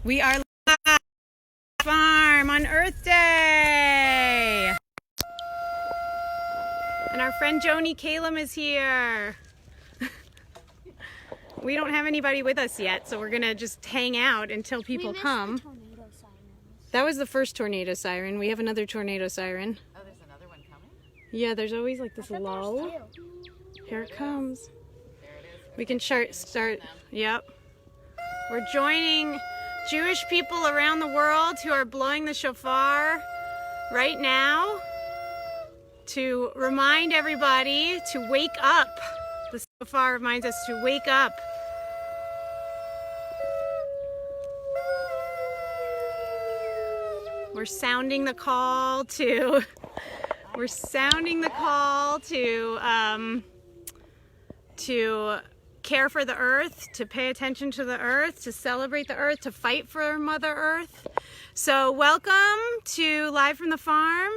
We are live at the farm on Earth Day. And our friend Joanie Calem is here. We don't have anybody with us yet, so we're going to just hang out until people come. That was the first tornado siren. We have another tornado siren. Oh, there's another one coming? Yeah, there's always like this lull. Here it comes. There it is. We can start. Yep. We're joining Jewish people around the world who are blowing the shofar right now to remind everybody to wake up. The shofar reminds us to wake up. We're sounding the call to care for the earth, to pay attention to the earth, to celebrate the earth, to fight for Mother Earth. So welcome to Live from the Farm,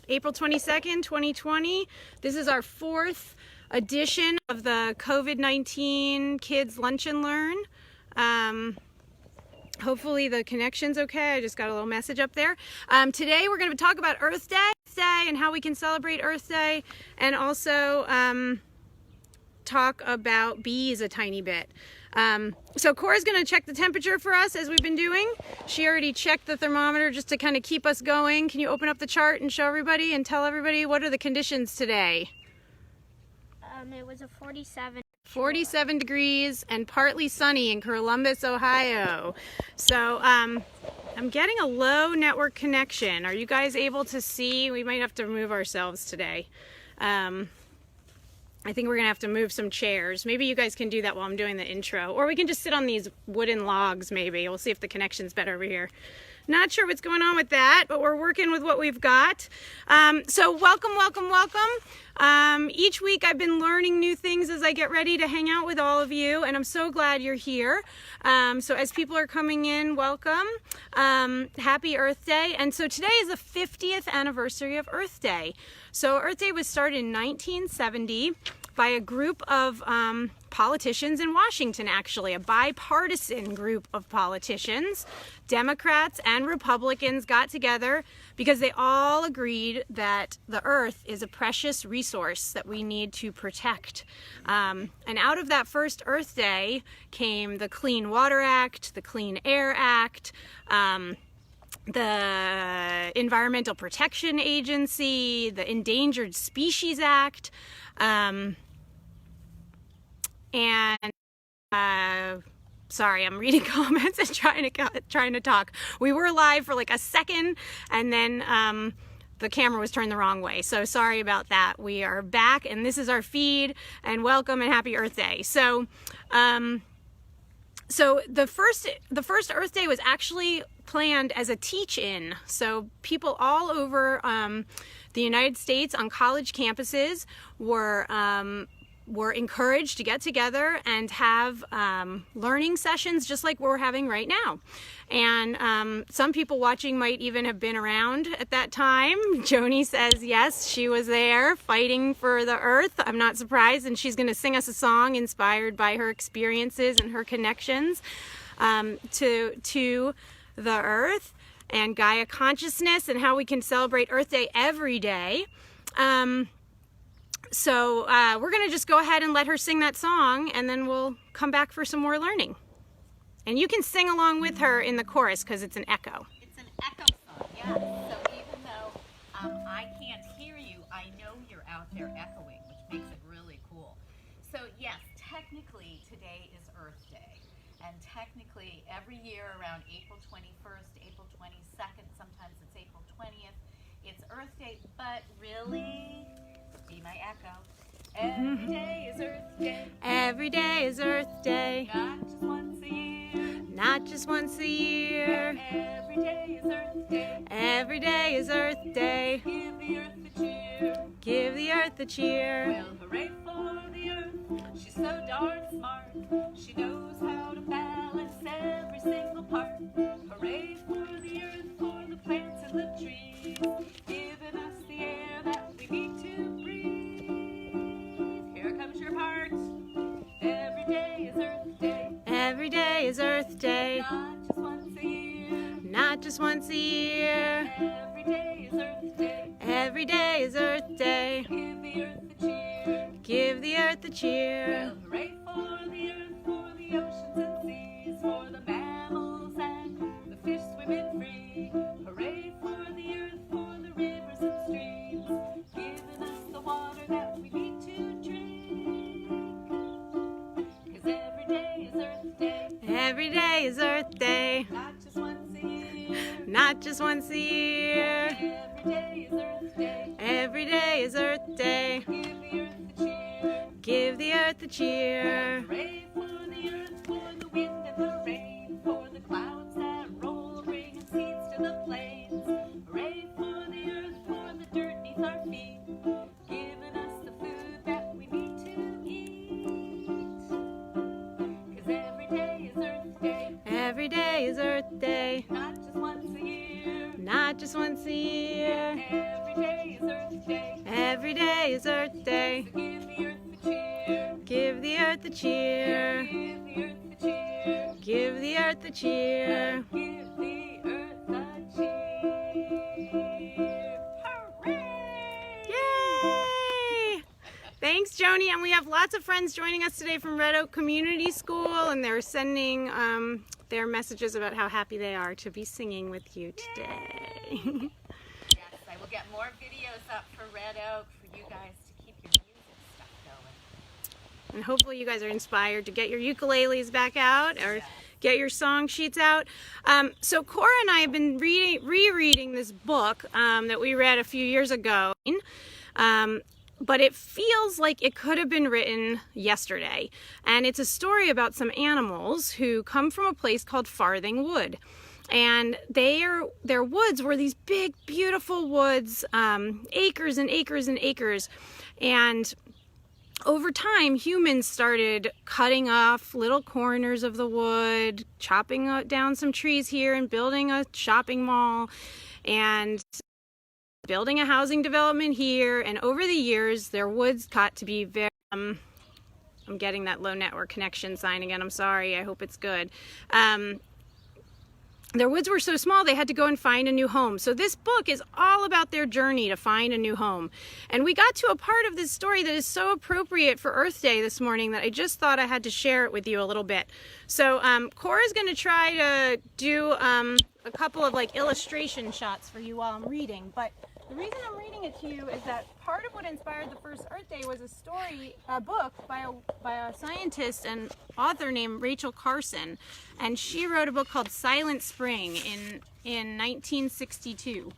April 22nd, 2020. This is our fourth edition of the COVID-19 Kids Lunch and Learn. Hopefully the connection's okay. I just got a little message up there. Today we're going to talk about Earth Day and how we can celebrate Earth Day, and also talk about bees a tiny bit. So Cora's going to check the temperature for us as we've been doing. She already checked the thermometer just to kind of keep us going. Can you open up the chart and show everybody and tell everybody what are the conditions today? It was a 47 degrees and partly sunny in Columbus, Ohio. So I'm getting a low network connection. Are you guys able to see? We might have to move ourselves today. I think we're gonna have to move some chairs. Maybe you guys can do that while I'm doing the intro, or we can just sit on these wooden logs maybe. We'll see if the connection's better over here. Not sure what's going on with that, but we're working with what we've got. So welcome. Each week I've been learning new things as I get ready to hang out with all of you, and I'm so glad you're here. So as people are coming in, welcome. Happy Earth Day. And so today is the 50th anniversary of Earth Day. So Earth Day was started in 1970 by a group of politicians in Washington, actually, a bipartisan group of politicians. Democrats and Republicans got together because they all agreed that the earth is a precious resource that we need to protect. And out of that first Earth Day came the Clean Water Act, the Clean Air Act, the Environmental Protection Agency, the Endangered Species Act, sorry, I'm reading comments and trying to talk. We were live for like a second, and then the camera was turned the wrong way. So sorry about that. We are back, and this is our feed. And welcome and happy Earth Day. So, the first Earth Day was actually planned as a teach-in. So people all over the United States on college campuses were encouraged to get together and have learning sessions just like we're having right now. And some people watching might even have been around at that time. Joanie says yes, she was there fighting for the earth. I'm not surprised, and she's going to sing us a song inspired by her experiences and her connections to the earth and Gaia consciousness, and how we can celebrate Earth Day every day. So we're going to just go ahead and let her sing that song, and then we'll come back for some more learning. And you can sing along with her in the chorus because it's an echo. It's an echo song, yes. So even though I can't hear you, I know you're out there echoing, which makes it really cool. So yes, technically today is Earth Day. And technically every year around April 21st, April 22nd, sometimes it's April 20th, it's Earth Day, but really... Be my echo. Every day is Earth Day. Every day is Earth Day. Not just once a year. Not just once a year. Every day is Earth Day. Every day is Earth Day. Give the earth a cheer. Give the earth a cheer. Well, hooray for the earth. She's so darn smart. She knows how to balance every single part. Hooray for the earth, for the plants and the trees, giving us the air that we need to breathe. Here comes your part. Every day is Earth Day. Every day is Earth Day. Not just not just once a year. Every day is Earth Day. Every day is Earth Day. Give the earth a cheer. Give the earth a cheer. Well, hooray for the earth, for the oceans and seas, for the mammals and the fish swimming free. Hooray for the earth, for the rivers and streams, giving us the water that we need to drink. 'Cause every day is Earth Day. Every day is Earth Day. Not just once a year. Not just once a year. Every day is Earth Day. Every day is Earth Day. Give the earth a cheer. Give the earth a cheer. Hooray for the earth, for the wind and the rain, for the clouds that roll, bringing seeds to the plains. Hooray for the earth, for the dirt beneath our feet, giving us the food that we need to eat. 'Cause every day is Earth Day. Every day is Earth Day. Not just once a year. Not just once a year. Every day is Earth Day. Every day is Earth Day. So give the earth a cheer. Give the earth a cheer. Give the earth a cheer. Give the earth a cheer. Give the earth a cheer. Hooray! Yay! Thanks, Joanie. And we have lots of friends joining us today from Red Oak Community School, and they're sending their messages about how happy they are to be singing with you today. Yes, I will get more videos up for Red Oak for you guys to keep your music stuff going. And hopefully you guys are inspired to get your ukuleles back out or get your song sheets out. So Cora and I have been rereading this book that we read a few years ago. But it feels like it could have been written yesterday. And it's a story about some animals who come from a place called Farthing Wood. And their woods were these big, beautiful woods, acres and acres and acres. And over time, humans started cutting off little corners of the wood, chopping down some trees here and building a shopping mall and building a housing development here. And over the years, their woods got to be very... I'm getting that low network connection sign again. I'm sorry. I hope it's good. Their woods were so small they had to go and find a new home. So this book is all about their journey to find a new home. And we got to a part of this story that is so appropriate for Earth Day this morning that I just thought I had to share it with you a little bit. So Cora's going to try to do a couple of like illustration shots for you while I'm reading. But the reason I'm reading it to you is that part of what inspired the first Earth Day was a book by a scientist and author named Rachel Carson, and she wrote a book called Silent Spring in 1962.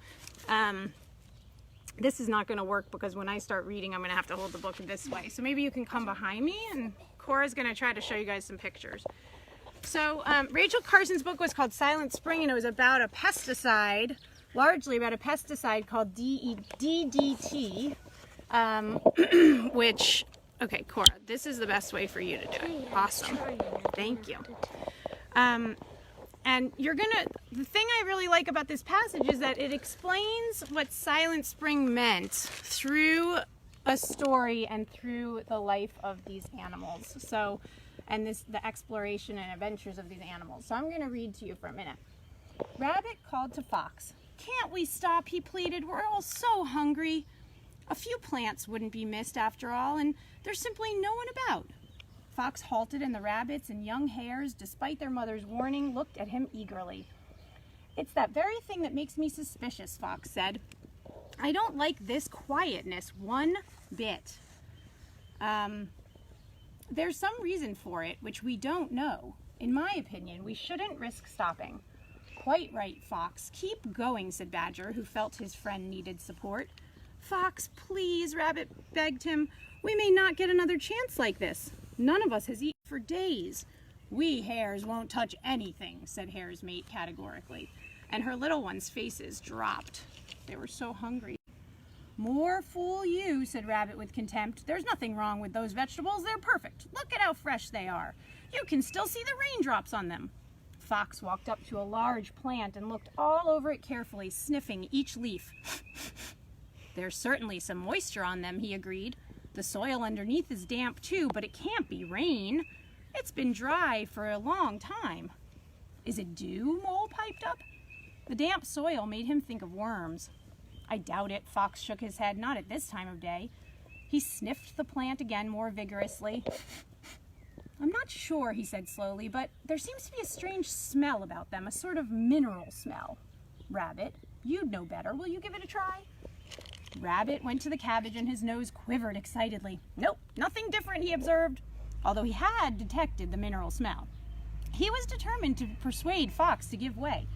This is not going to work because when I start reading, I'm going to have to hold the book this way. So maybe you can come behind me, and Cora's going to try to show you guys some pictures. So Rachel Carson's book was called Silent Spring, and it was about a pesticide. Largely about a pesticide called DDT, which, okay, Cora, this is the best way for you to do it. Awesome. Thank you. And the thing I really like about this passage is that it explains what Silent Spring meant through a story and through the life of these animals. So, and the exploration and adventures of these animals. So I'm going to read to you for a minute. Rabbit called to Fox. "Can't we stop?" he pleaded. "We're all so hungry. A few plants wouldn't be missed after all, and there's simply no one about." Fox halted, and the rabbits and young hares, despite their mother's warning, looked at him eagerly. "It's that very thing that makes me suspicious," Fox said. "I don't like this quietness one bit. There's some reason for it, which we don't know. In my opinion, we shouldn't risk stopping." "Quite right, Fox. Keep going," said Badger, who felt his friend needed support. "Fox, please," Rabbit begged him. "We may not get another chance like this. None of us has eaten for days." "We hares won't touch anything," said Hare's mate categorically, and her little ones' faces dropped. They were so hungry. "More fool you," said Rabbit with contempt. "There's nothing wrong with those vegetables. They're perfect. Look at how fresh they are. You can still see the raindrops on them." Fox walked up to a large plant and looked all over it carefully, sniffing each leaf. "There's certainly some moisture on them," he agreed. "The soil underneath is damp too, but it can't be rain. It's been dry for a long time." "Is it dew?" Mole piped up. The damp soil made him think of worms. I doubt it, Fox shook his head, not at this time of day. He sniffed the plant again more vigorously. I'm not sure, he said slowly, but there seems to be a strange smell about them, a sort of mineral smell. Rabbit, you'd know better. Will you give it a try? Rabbit went to the cabbage and his nose quivered excitedly. Nope, nothing different, he observed, although he had detected the mineral smell. He was determined to persuade Fox to give way.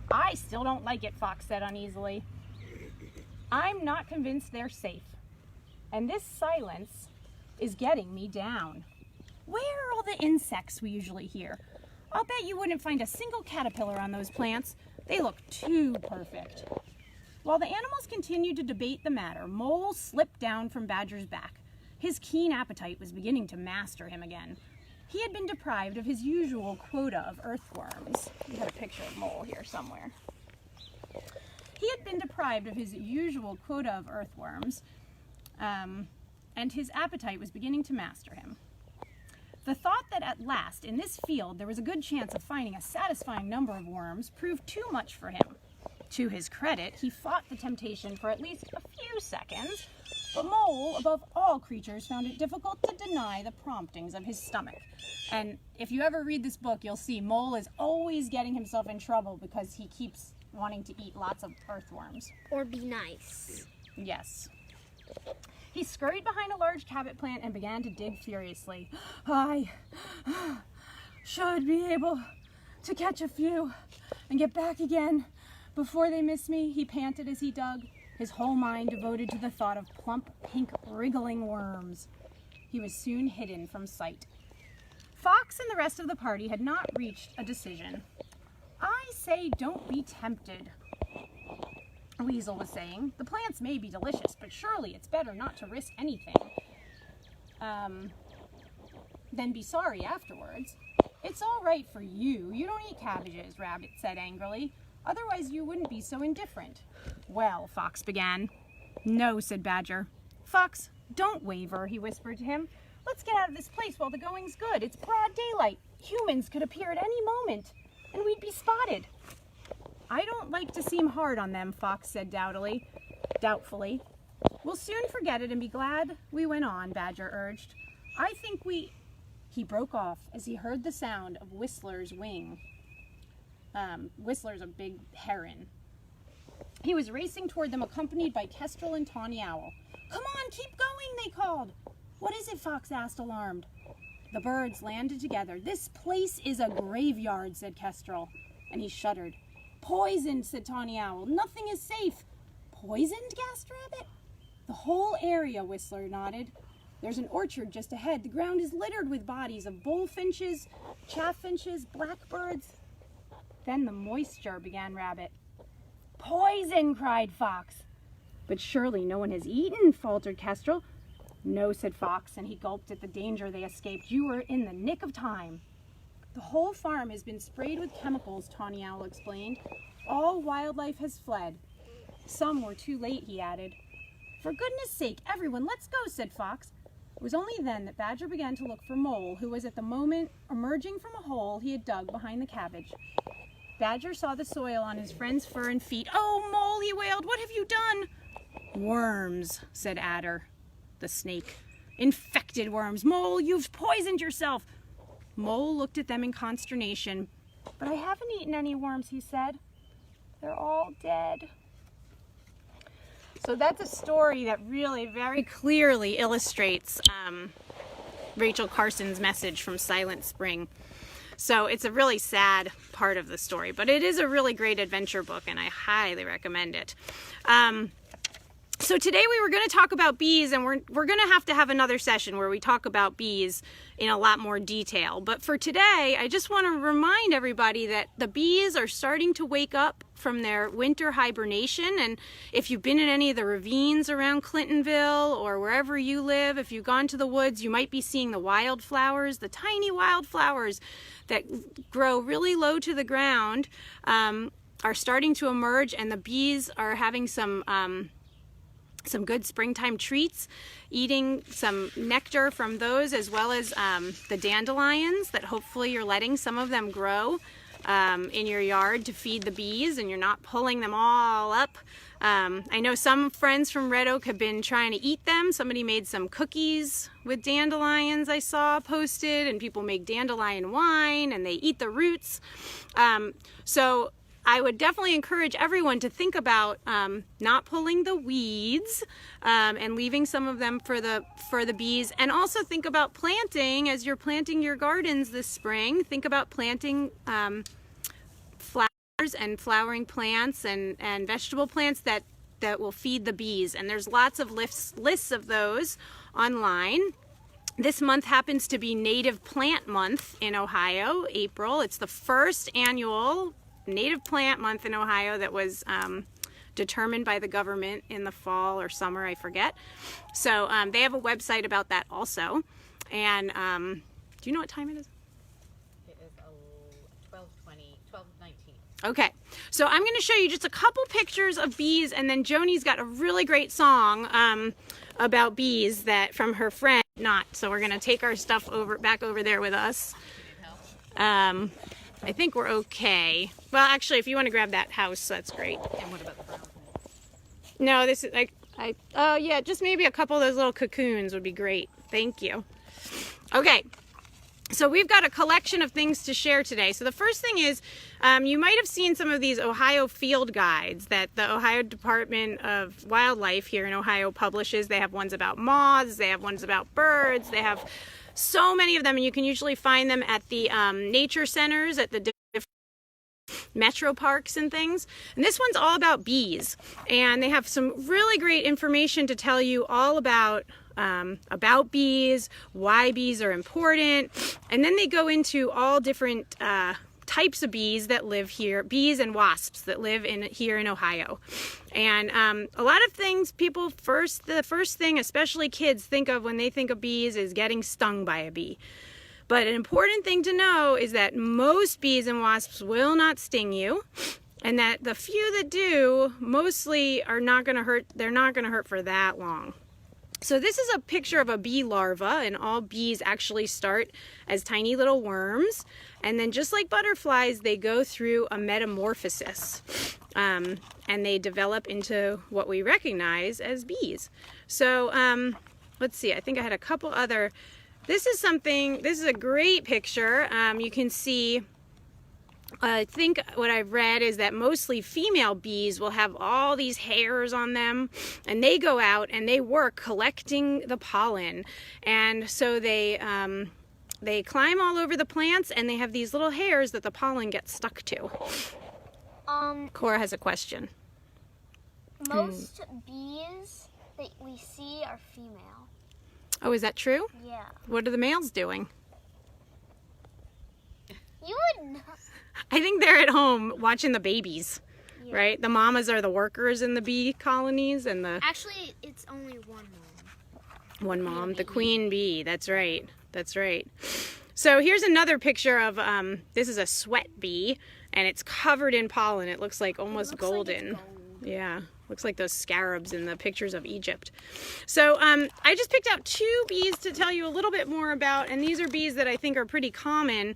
I still don't like it, Fox said uneasily. I'm not convinced they're safe. And this silence is getting me down. Where are all the insects we usually hear? I'll bet you wouldn't find a single caterpillar on those plants. They look too perfect. While the animals continued to debate the matter, Mole slipped down from Badger's back. His keen appetite was beginning to master him again. He had been deprived of his usual quota of earthworms. We had a picture of Mole here somewhere. He had been deprived of his usual quota of earthworms, and his appetite was beginning to master him. The thought that at last, in this field, there was a good chance of finding a satisfying number of worms proved too much for him. To his credit, he fought the temptation for at least a few seconds, but Mole, above all creatures, found it difficult to deny the promptings of his stomach. And if you ever read this book, you'll see Mole is always getting himself in trouble because he keeps wanting to eat lots of earthworms. Or be nice. Yes. He scurried behind a large cabot plant and began to dig furiously. I should be able to catch a few and get back again before they miss me, he panted as he dug, his whole mind devoted to the thought of plump, pink, wriggling worms. He was soon hidden from sight. Fox and the rest of the party had not reached a decision. I say don't be tempted, Weasel was saying. The plants may be delicious, but surely it's better not to risk anything than be sorry afterwards. It's all right for you. You don't eat cabbages, Rabbit said angrily. Otherwise you wouldn't be so indifferent. Well, Fox began. No, said Badger. Fox, don't waver, he whispered to him. Let's get out of this place while the going's good. It's broad daylight. Humans could appear at any moment, and we'd be spotted. I don't like to seem hard on them, Fox said doubtfully. We'll soon forget it and be glad we went on, Badger urged. I think we... He broke off as he heard the sound of Whistler's wing. Whistler's a big heron. He was racing toward them, accompanied by Kestrel and Tawny Owl. Come on, keep going, they called. What is it? Fox asked, alarmed. The birds landed together. This place is a graveyard, said Kestrel, and he shuddered. Poisoned, said Tawny Owl. Nothing is safe. Poisoned? gasped Rabbit. The whole area, Whistler nodded. There's an orchard just ahead. The ground is littered with bodies of bullfinches, chaffinches, blackbirds. Then the moisture, began Rabbit. Poison, cried Fox. But surely no one has eaten, faltered Kestrel. No, said Fox, and he gulped at the danger they escaped. You were in the nick of time. The whole farm has been sprayed with chemicals, Tawny Owl explained. All wildlife has fled. Some were too late, he added. For goodness sake, everyone, let's go, said Fox. It was only then that Badger began to look for Mole, who was at the moment emerging from a hole he had dug behind the cabbage. Badger saw the soil on his friend's fur and feet. Oh, Mole, he wailed, what have you done? Worms, said Adder, the snake. Infected worms. Mole, you've poisoned yourself. Mole looked at them in consternation. But I haven't eaten any worms, he said. They're all dead. So that's a story that really very clearly illustrates Rachel Carson's message from Silent Spring. So it's a really sad part of the story, but it is a really great adventure book, and I highly recommend it. So today we were going to talk about bees, and we're going to have another session where we talk about bees in a lot more detail. But for today, I just want to remind everybody that the bees are starting to wake up from their winter hibernation. And if you've been in any of the ravines around Clintonville or wherever you live, if you've gone to the woods, you might be seeing the wildflowers, the tiny wildflowers that grow really low to the ground are starting to emerge, and the bees are having some good springtime treats, eating some nectar from those, as well as the dandelions that hopefully you're letting some of them grow in your yard to feed the bees, and you're not pulling them all up. I know some friends from Red Oak have been trying to eat them. Somebody made some cookies with dandelions I saw posted, and people make dandelion wine and they eat the roots. So I would definitely encourage everyone to think about not pulling the weeds and leaving some of them for the bees, and also think about planting as you're planting your gardens this spring. Think about planting flowers and flowering plants and vegetable plants that will feed the bees, and there's lots of lists of those online. This month happens to be Native Plant Month in Ohio, April. It's the first annual Native Plant Month in Ohio that was determined by the government in the fall or summer, I forget. So they have a website about that also. And do you know what time it is? It is 12:20, 12:19. Okay, so I'm going to show you just a couple pictures of bees, and then Joanie's got a really great song about bees that from her friend. So we're going to take our stuff back over there with us. I think we're okay. Well, actually, if you want to grab that house, that's great. And what about the brown thing? No, this is oh yeah, just maybe a couple of those little cocoons would be great. Thank you. Okay, so we've got a collection of things to share today. So the first thing is, you might have seen some of these Ohio field guides that the Ohio Department of Wildlife here in Ohio publishes. They have ones about moths, they have ones about birds, they have so many of them, and you can usually find them at the nature centers, at the different metro parks and things. And this one's all about bees, and they have some really great information to tell you all about bees, why bees are important, and then they go into all different types of bees that live here, bees and wasps that live here in Ohio. And a lot of things people the first thing, especially kids, think of when they think of bees is getting stung by a bee. But an important thing to know is that most bees and wasps will not sting you, and that the few that do mostly are not going to hurt. They're not going to hurt for that long. So this is a picture of a bee larva, and all bees actually start as tiny little worms, and then just like butterflies, they go through a metamorphosis, and they develop into what we recognize as bees. So let's see, I think I had a couple other. This is a great picture. You can see, I think what I've read is that mostly female bees will have all these hairs on them, and they go out and they work collecting the pollen. And so they climb all over the plants, and they have these little hairs that the pollen gets stuck to. Cora has a question. Most bees that we see are female. Oh, is that true? Yeah. What are the males doing? You would know. I think they're at home watching the babies, Yeah. right? The mamas are the workers in the bee colonies, and the Actually, it's only one mom. one mom, the queen bee. That's right. That's right. So here's another picture of, this is a sweat bee, and it's covered in pollen. It looks like almost golden. Yeah, looks like those scarabs in the pictures of Egypt. So I just picked out two bees to tell you a little bit more about, and these are bees that I think are pretty common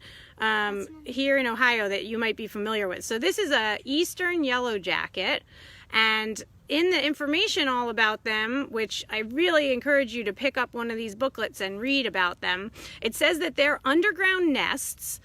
here in Ohio that you might be familiar with. So this is a eastern yellow jacket, and in the information all about them, which I really encourage you to pick up one of these booklets and read about them, it says that they're underground nests,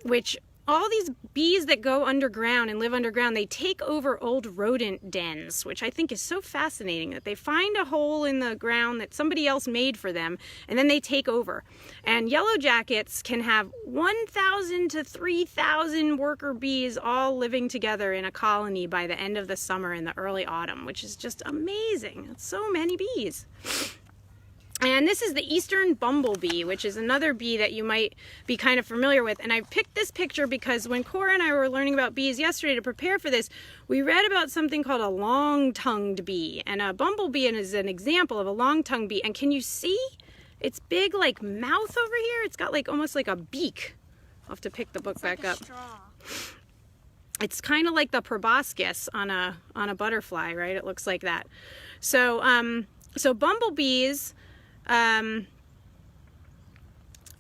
which all these bees that go underground and live underground, they take over old rodent dens, which I think is so fascinating, that they find a hole in the ground that somebody else made for them, and then they take over. And yellow jackets can have 1,000 to 3,000 worker bees all living together in a colony by the end of the summer and the early autumn, which is just amazing. It's so many bees. And this is the eastern bumblebee, which is another bee that you might be kind of familiar with. And I picked this picture because when Cora and I were learning about bees yesterday to prepare for this, we read about something called a long-tongued bee. And a bumblebee is an example of a long-tongued bee. And can you see its big like mouth over here? It's got like almost like a beak. I'll have to pick the book back up. Straw. It's kind of like the proboscis on a butterfly, right? It looks like that. So so bumblebees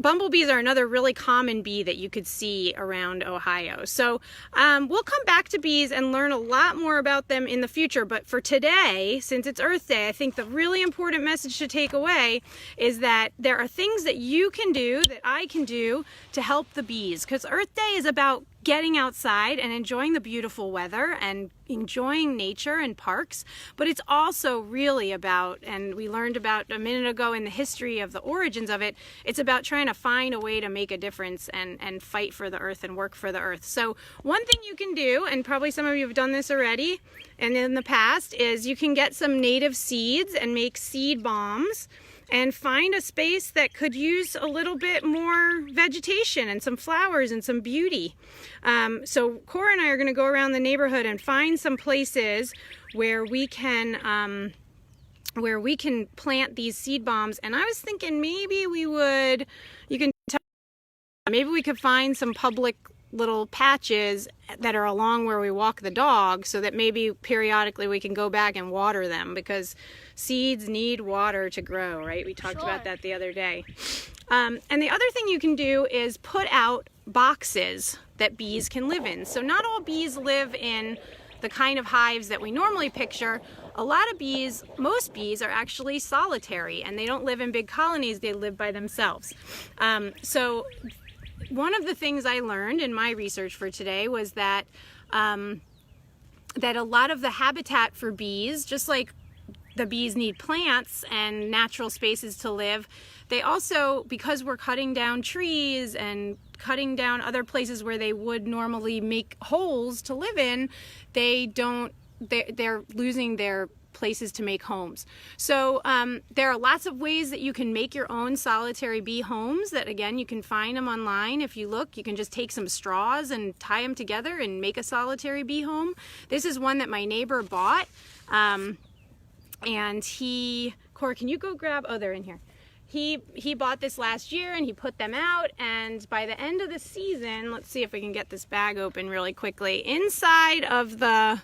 bumblebees are another really common bee that you could see around Ohio. So we'll come back to bees and learn a lot more about them in the future. But for today, since it's Earth Day, I think the really important message to take away is that there are things that you can do, that I can do to help the bees. Because Earth Day is about getting outside and enjoying the beautiful weather and enjoying nature and parks, but it's also really about, and we learned about a minute ago in the history of the origins of it, it's about trying to find a way to make a difference and fight for the earth and work for the earth. So one thing you can do, and probably some of you have done this already and in the past, is you can get some native seeds and make seed bombs and find a space that could use a little bit more vegetation and some flowers and some beauty. So Cora and I are going to go around the neighborhood and find some places where we can plant these seed bombs. And I was thinking maybe maybe we could find some public little patches that are along where we walk the dog, so that maybe periodically we can go back and water them, because seeds need water to grow, right? We talked about that the other day. And the other thing you can do is put out boxes that bees can live in. So not all bees live in the kind of hives that we normally picture. A lot of bees, most bees, are actually solitary, and they don't live in big colonies, they live by themselves. So one of the things I learned in my research for today was that that a lot of the habitat for bees, just like the bees need plants and natural spaces to live, they also, because we're cutting down trees and cutting down other places where they would normally make holes to live in, they're losing their places to make homes. So there are lots of ways that you can make your own solitary bee homes that, again, you can find them online. If you look, you can just take some straws and tie them together and make a solitary bee home. This is one that my neighbor bought, and Cora, can you go grab, oh, they're in here. He bought this last year and he put them out, and by the end of the season, let's see if we can get this bag open really quickly. Inside of the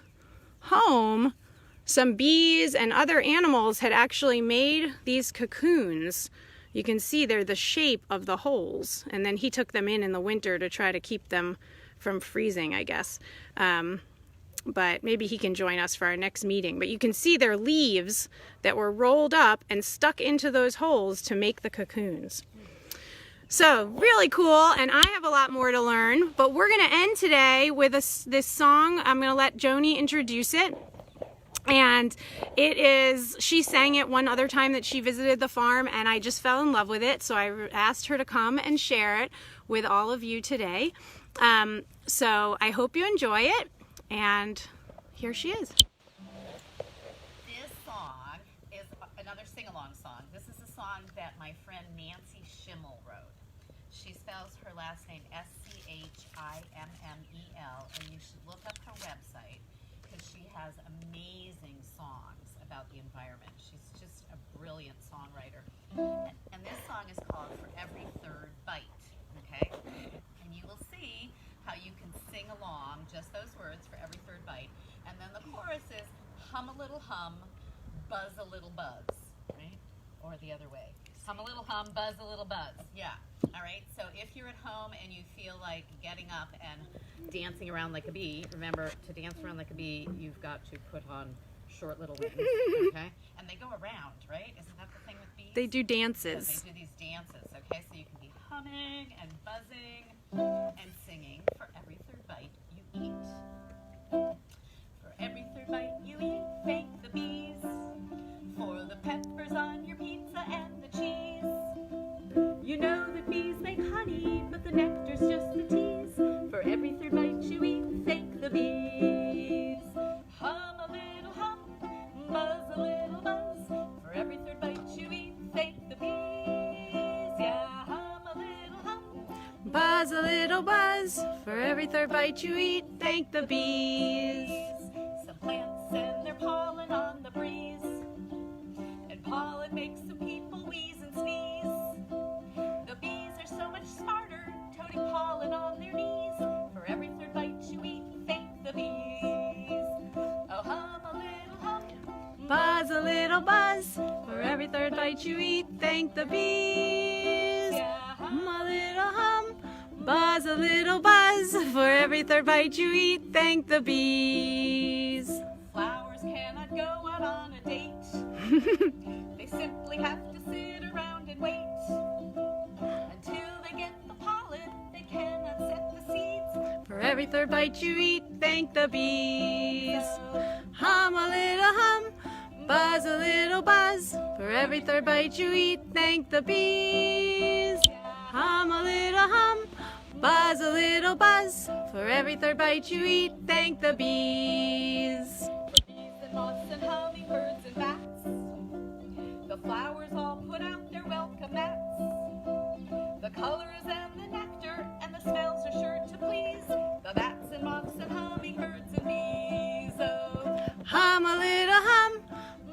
home, some bees and other animals had actually made these cocoons. You can see they're the shape of the holes, and then he took them in the winter to try to keep them from freezing, I guess. But maybe he can join us for our next meeting. But you can see they're leaves that were rolled up and stuck into those holes to make the cocoons. So really cool, and I have a lot more to learn, but we're going to end today with this song. I'm going to let Joanie introduce it. And she sang it one other time that she visited the farm, and I just fell in love with it, so I asked her to come and share it with all of you today. So I hope you enjoy it, and here she is. This song is another sing-along song. This is a song that my friend Nancy Schimmel wrote. She spells her last name Schimmel, and you should look up her website, because she has amazing songs about the environment. She's just a brilliant songwriter. And this song is called For Every Third Bite, okay? And you will see how you can sing along just those words, for every third bite. And then the chorus is hum a little hum, buzz a little buzz, right? Or the other way. Hum a little hum, buzz a little buzz. Yeah. All right. So if you're at home and you feel like getting up and dancing around like a bee, remember, to dance around like a bee, you've got to put on short little wings, okay? And they go around, right? Isn't that the thing with bees? They do dances. So they do these dances, okay? So you can be humming and buzzing and singing for every third bite you eat. For every third bite you eat, thank the bees for the peppers on your pizza and the cheese. You know that bees make honey, but the nectar's just a tease. For every third bite you eat, thank the bees. Hum a little hum, buzz a little buzz. For every third bite you eat, thank the bees. Yeah, hum a little hum, Buzz a little buzz. For every third bite you eat, thank the bees. some plants send their pollen on the breeze, and pollen makes some people wheeze and sneeze. The bees are so much smarter, toting pollen on their knees. For every third bite you eat, thank the bees. Oh, hum a little hum, Buzz a little buzz. For every third bite you eat, thank the bees. yeah, hum Hum a little hum, buzz a little buzz. For every third bite you eat, thank the bees. Flowers cannot go out on a date. They simply have to sit around and wait until they get the pollen. They cannot set the seeds. For every third bite you eat, thank the bees. Hum a little hum, buzz a little buzz. For every third bite you eat, thank the bees. Hum a little hum, buzz a little buzz. For every third bite you eat, thank the bees. For bees and moths and hummingbirds and bats, the flowers all put out their welcome mats. The colors and the nectar and the smells are sure to please the bats and moths and hummingbirds and bees. Oh, Hum a little hum,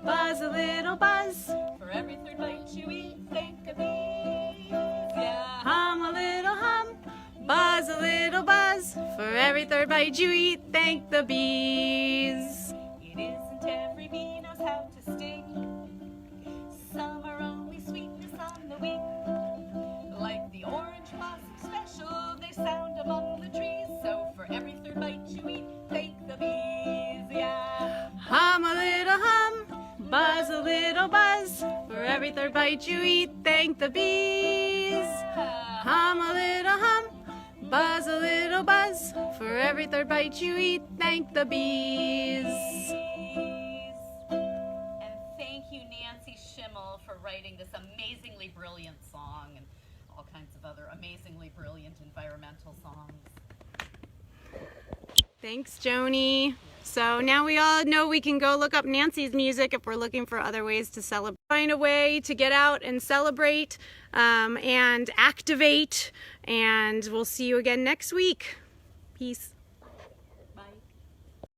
buzz a little buzz. for every third bite you eat, thank the bees. Yeah. Hum a little hum, buzz a little buzz. For every third bite you eat, thank the bees. It isn't every bee knows how to sting. Some are only sweetness on the wing. Like the orange blossom special, they sound among the trees. So for every third bite you eat, thank the bees. Yeah. Hum a little hum, buzz a little buzz. For every third bite you eat, thank the bees. Hum a little hum, buzz a little buzz. For every third bite you eat, thank the bees. And thank you, Nancy Schimmel, for writing this amazingly brilliant song and all kinds of other amazingly brilliant environmental songs. Thanks, Joanie. So now we all know we can go look up Nancy's music if we're looking for other ways to celebrate. Find a way to get out and celebrate and activate. And we'll see you again next week. Peace.